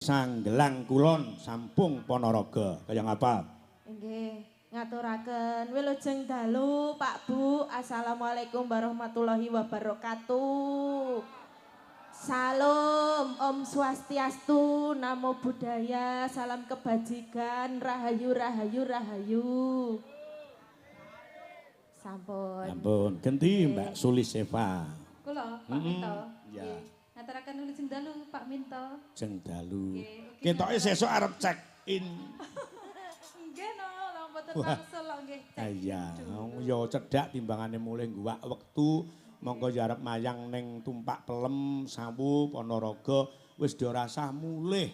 Sanggelang Kulon Sampung Ponorogo. Kaya ngapa? Nggih, ngaturaken wilujeng dalu Pak Bu. Assalamualaikum warahmatullahi wabarakatuh. Salam, Om Swastiastu, Namo Buddhaya, salam kebajikan, rahayu, rahayu, rahayu. Sampun. Ampun, genti Mbak Suliseva. Kula, Pak Minto. Ya. Ngaturaken wilujeng dalu Pak Minto. Jeng dalu. Nggih, Ketoke sesuk arep check in. Nggih no, mboten langsung lho nggih. Iya, ya cedhak timbangane mulih guwak wektu. Monggo ya arep mayang ning Tumpak Pelem, Sawu, Ponorogo, wis do rasah mulih.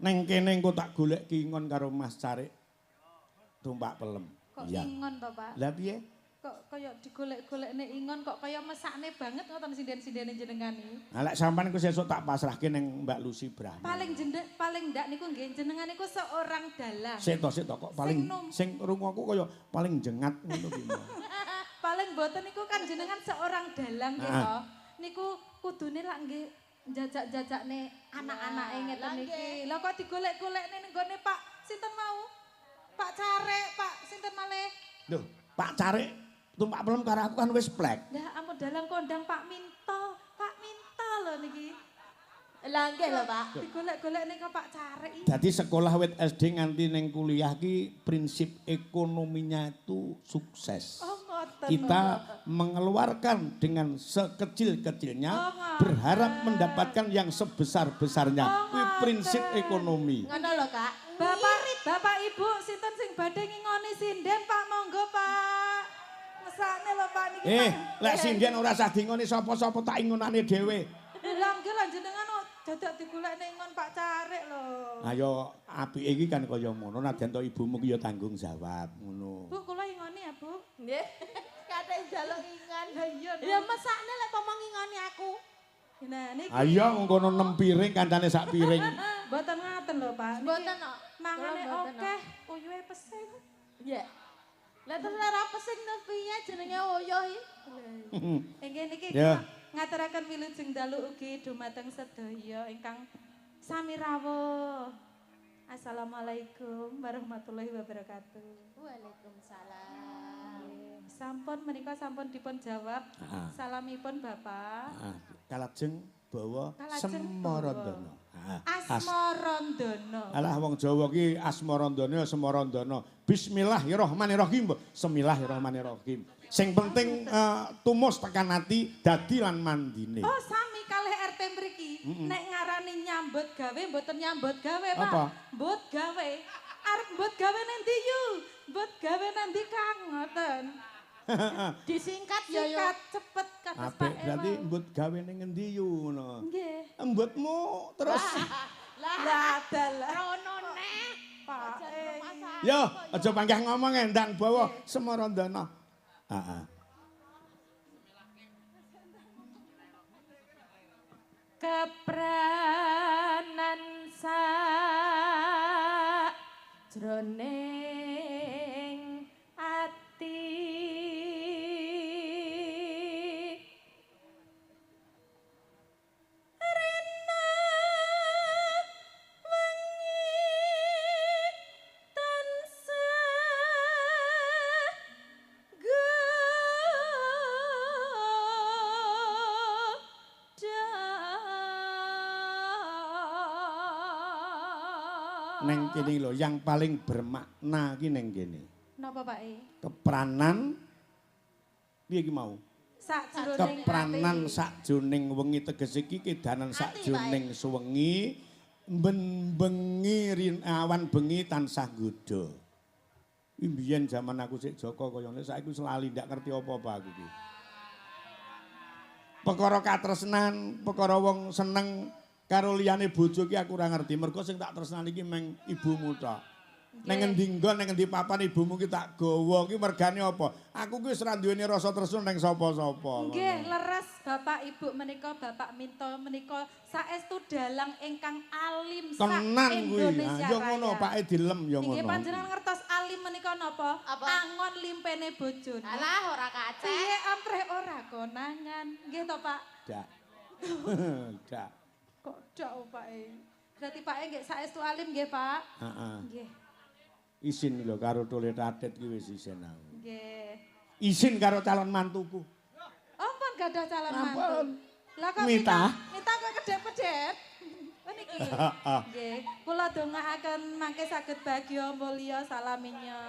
Ning kene engko tak golek kingon karo Mas Carik. Tumpak Pelem. Kok Iya. ingon to, Pak? Lah piye? Kok kaya digolek-golekne ingon kok kaya mesakne banget ngoten sinden-sindene jenengan iki. Lah lek sampean ku sesuk tak pasrahke ning Mbak Lucy Brahma. Paling ndak niku nggih jenengan niku seorang dalang. Sik to kok paling sing rungoku kaya paling jengat ngono ki. Paling mboten niku kan jenengan seorang dalang nggih to. Niku kudune lak nggih njajak-jajakne anak-anake ngeten iki. Lah kok digolek-golekne ning gone Pak sinten mau? Pak Carek, Pak sinten malih? Lho, Pak Carik Tumpak Pelem karo aku kan wis plek. Lah ampun dalang kondang Pak Minto. Pak Minto lho niki. Lah nggih lho Pak. Digolek-golekne kok Pak Carek iki. Jadi sekolah wit SD nganti neng kuliah ki prinsip ekonominya itu sukses. Oh ngoten. Kita mengeluarkan dengan sekecil-kecilnya berharap mendapatkan yang sebesar-besarnya. Kuwi prinsip ekonomi. Ngono lho Kak. Bapak Ibu sinten sing badhe ngingoni sinden Pak monggo Pak. Mesakne lho Pak niki. Lek sinden ora usah dingoni sapa-sapa tak ingonane dhewe. Lah nggih lah jenengan dadak digolekne ingon Pak Carek lho. Ayo apike iki kan kaya ngono nadyan to ibumu ki ya tanggung jawab ngono. Bu kula ingoni ya Bu. Nggih. Kathik njaluk ingan. Lah iya. Ya mesakne lek pomong ngingoni aku. Nah niki. Ayo ngono 6 piring kancane sak piring. Mboten ngaten lho Pak. Mboten kok. Mangane akeh uyuhe pesing. Nggih. Lah terus ora pesing to piye jenenge uyuh iki? Nggih niki Ya. ngaturaken wilujeng dalu ugi dumateng sedaya ingkang sami rawuh. Assalamualaikum warahmatullahi wabarakatuh. Waalaikumsalam. Sampun menika sampun dipun jawab. Salamipun Bapak. Kalajeng bawa Kalajeng Semorondana. Asmarandana. Alah wong Jawa ki Asmarandana Semorondana. Bismillahirrahmanirrahim. Bismillahirrahmanirrahim. Sing penting tumus tekan ati dadi lan mandine. Oh sami kalih RT mriki. Nek ngarani nyambut gawe mboten nyambut gawe Pak. Apa? Mbut gawe. Arep mbut gawe nanti yu. Mbut gawe nanti Kang ngoten. Disingkat ya yo. Singkat cepet kados Pak. Apik berarti mbut gawe ning endi yu ngono. Nggih. Embutmu terus. Lah dalah. Rono nek. Pak. Yo, aja panggah ngomong endang bawa Semorondana. Heeh. Kepranan sa jroning ati rena wengi tansah Neng kene lho yang paling bermakna ki neng kene. Napa Pak E? Kepranan piye ki mau? Sakjroning Kepranan sakjroning wengi tegese iki kedanan sakjroning suwengi bengi awan bengi tansah nggodha. Kuwi mbiyen jaman aku sik Joko kaya ngene saiki wis lali ndak ngerti apa-apa aku iki. Perkara katresnan, perkara wong seneng karo liyane bojo ki aku ora ngerti. Mergo sing tak tresnani iki meng ibumu tok. Neng endi nggon, neng endi papan ibumu ki tak gawa ki mergane apa? Aku ki wis ora duweni rasa tresna ning sapa-sapa. Nggih, leres Bapak Ibu menika Bapak Minto menika saestu dalang ingkang alim sak Tenan kuwi. Indonesia Ya Raya. ngono, Pake dilem ya ngono. Nggih panjenengan ngertos alim menika napa? Apa? Angon limpene bojone. Alah ora kacek. Piye ampreh ora konangan. Nggih to Pak? Dak. Dak. Kok dak Pak E? Berarti Pak nggih saestu alim nggih, Pak? Heeh. Nggih. Isin lho karo Tole Tatit ki wis isin aku. Nggih. Isin karo calon mantuku. Ampun gadah calon mantu. Ampun. Lah kok Mita. Mita kok kedep-kedep. Oh niki. Nggih, kula dongaaken mangke saged bagya mulya salaminya.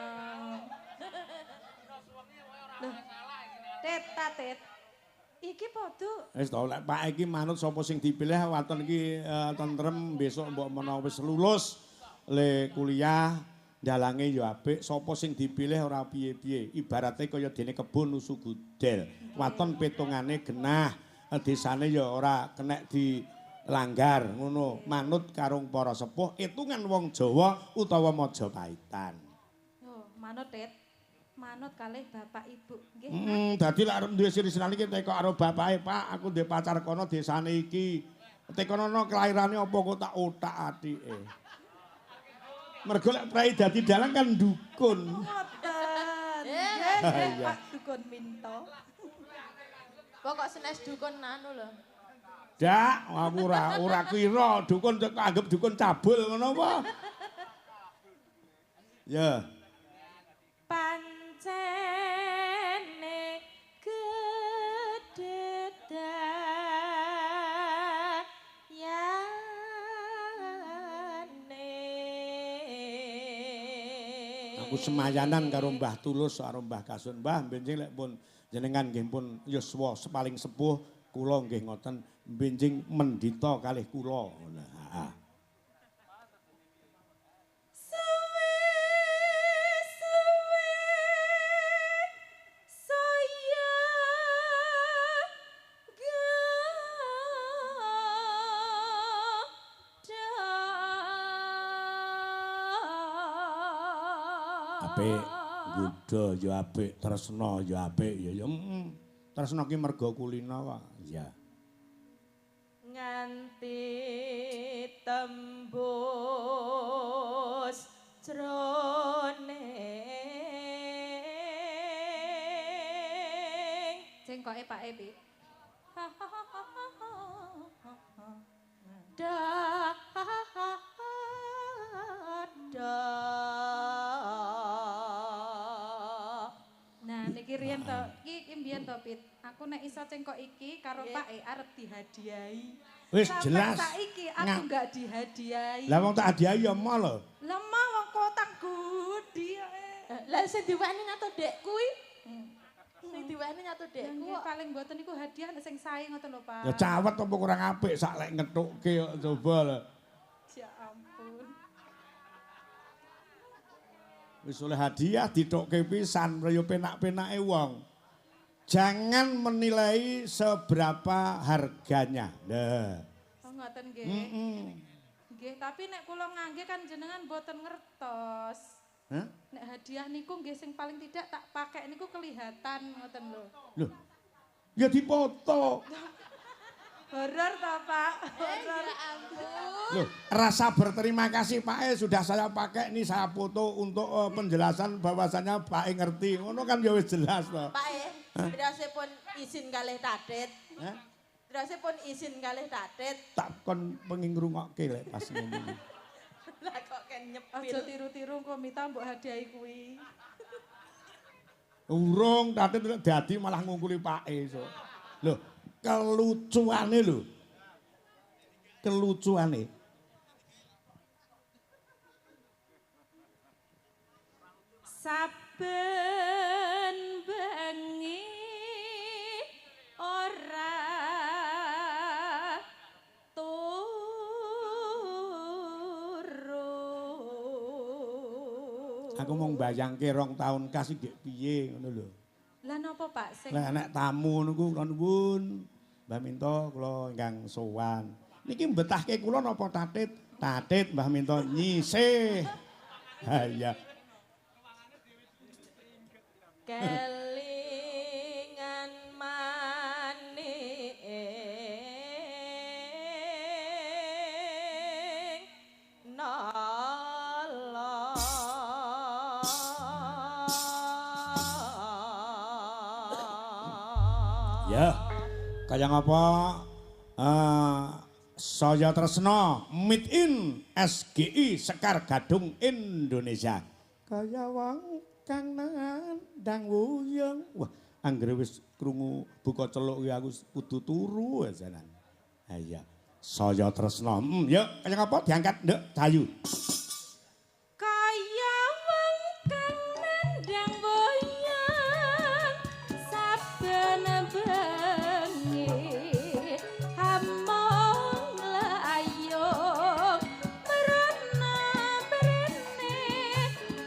Loh. Tet, Tatit. Iki podo. Wis to lek Pak iki manut sapa sing dipilih waton iki tentrem besok mbok menawa wis lulus le kuliah dalange ya apik sapa sing dipilih ora piye-piye ibarate kaya dene kebun nusu gudel waton petungane genah desane ya ora kenek dilanggar ngono manut karung para sepuh itungan wong Jawa utawa Majapaitan. Oh, manut Tet. Manut kalih bapak ibu nggih. Dadi lek arep duwe siri-siran iki teko karo bapake, Pak, aku duwe pacar kono desane iki. Tekono kelahirane apa kok tak otak-atike. Mergo lek prai dadi dalang kan dukun. Ngoten. Nggih, Nggih, Pak dukun minto. Pokok senes dukun anu lho. Dak, aku ora kira dukun kok anggap dukun cabul ngono apa? Ya. Pancene kededayane. Aku semayanan karo Mbah Tulus karo Mbah Kasun. Mbah benjing lek pun jenengan nggih pun yuswa paling sepuh kula nggih ngoten benjing mendita kalih kula. Nah, apik gudo ya apik tresna ya apik ya tresna ki merga kulina wae ya nganti tembus jroning Jengkoke Pak Epi. Nah, niki riyen to, iki mbiyen to Pit. Aku nek iso cengkok iki karo Pak E arep dihadiahi. wis Sampai jelas saiki aku enggak dihadiahi. lah wong tak hadiahi ya mau lho Lemah wong kotang gudi Lah sing diweni nyato dek kuwi. Sing diweni nyato dekku Nggih paling mboten niku hadiah nek sing sae ngoten lho, Pak. ya cawet apa kurang apik sak lek ngethukke kok coba lho Ya ampun. wis oleh hadiah dithukke pisan ya penak-penake wong jangan menilai seberapa harganya nah Oh ngoten nggih. Nggih, tapi nek kula ngangge kan jenengan mboten ngertos. Hah? Nek hadiah niku nggih sing paling tidak tak pakai niku kelihatan ngoten lho. Loh. Ya dipoto. Horor to, Pak? Horor. ya ampun. Loh, rasa berterima kasih Pak E sudah saya pakai ini saya foto untuk penjelasan bahwasannya Pak E ngerti. Ngono kan ya wis jelas to. Pak E, dirasipun izin kalih Tatit. Hah? Dirasipun izin kalih Tatit. Tak kon pengin ngrungokke lek pas ngene iki. Lah kok ken nyepil. Aja tiru-tiru engko Mita mbok hadiahi kuwi. Urung Tatit dadi malah ngungkuli Pak E so. Loh, kelucuane lho. Kelucuane. Saben bengi ora turu. Aku mau mbayangke 2 tahun kasih gek piye ngono lho. Lah napa Pak sing Lah nek tamu niku kula nuwun. Mbah Minto kula ingkang sowan. Niki mbetahke kula napa Tatit? Tatit Mbah Minto nyisih. Ha iya. Kelingan maning nolong. Ya. Kaya ngapa Saya tresna Meet In SGI Sekar Gadung Indonesia. Kaya wong kang nandang wuyung. Wah, anggere wis krungu buka celuk kuwi aku kudu turu janan. Ha iya. Saya tresna. Yuk, kaya apa diangkat, Nduk Cahayu. Kaya wong kang nandang wuyung saben bengi hamong layung merana mrene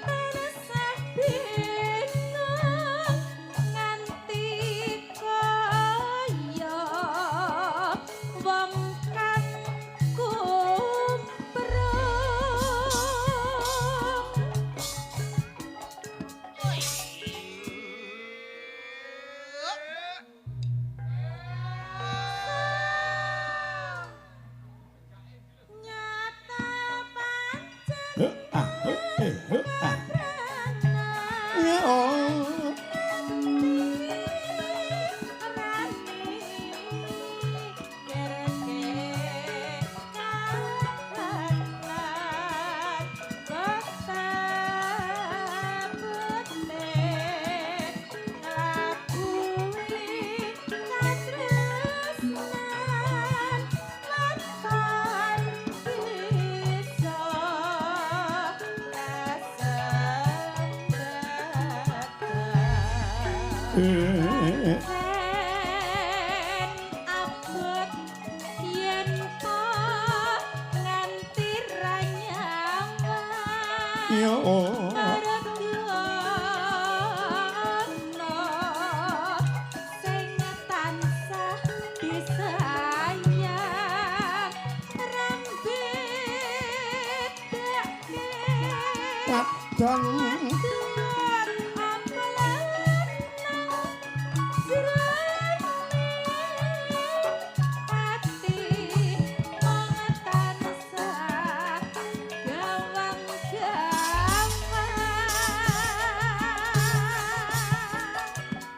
resah bingung nganti kaya wong kang kumprung. Nyata pancen Ya oh. Abot yen to nganti ra nyaman. Ya oh. Margono sing tansah disayang rambit dake Wadon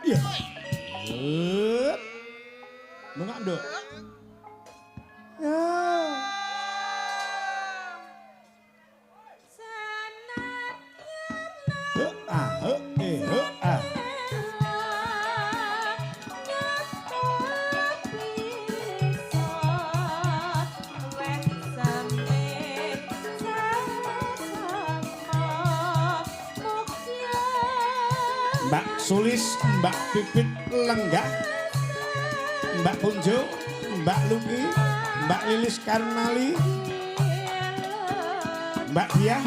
ya. Bengak, Nduk. Ya. Mbak Sulis, Mbak Pipit Lenggah, Mbak Punjo, Mbak Luki, Mbak Lilis Karnali, Mbak Diah,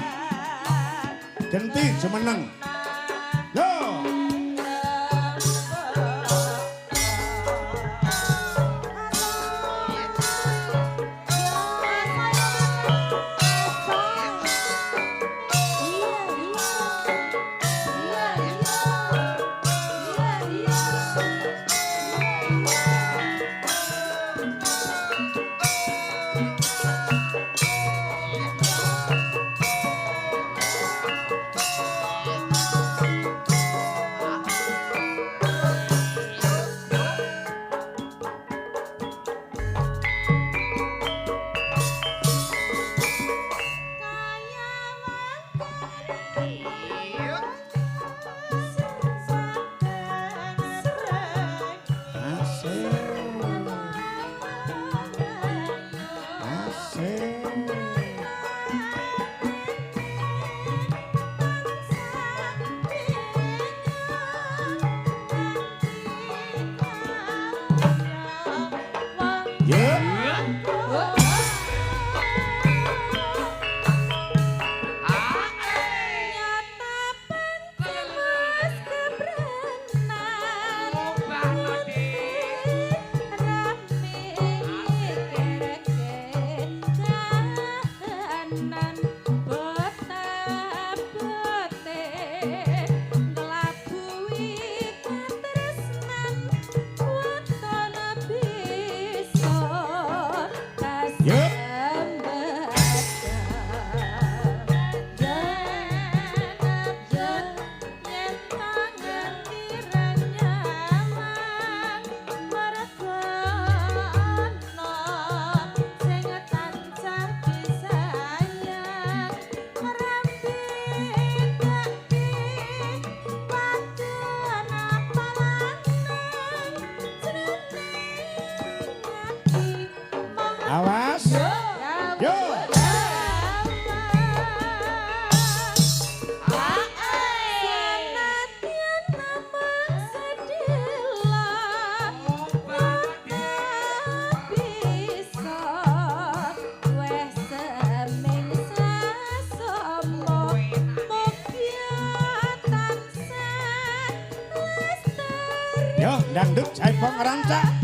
Genti Jemeneng. Yo! Dangdut Jaipong rancak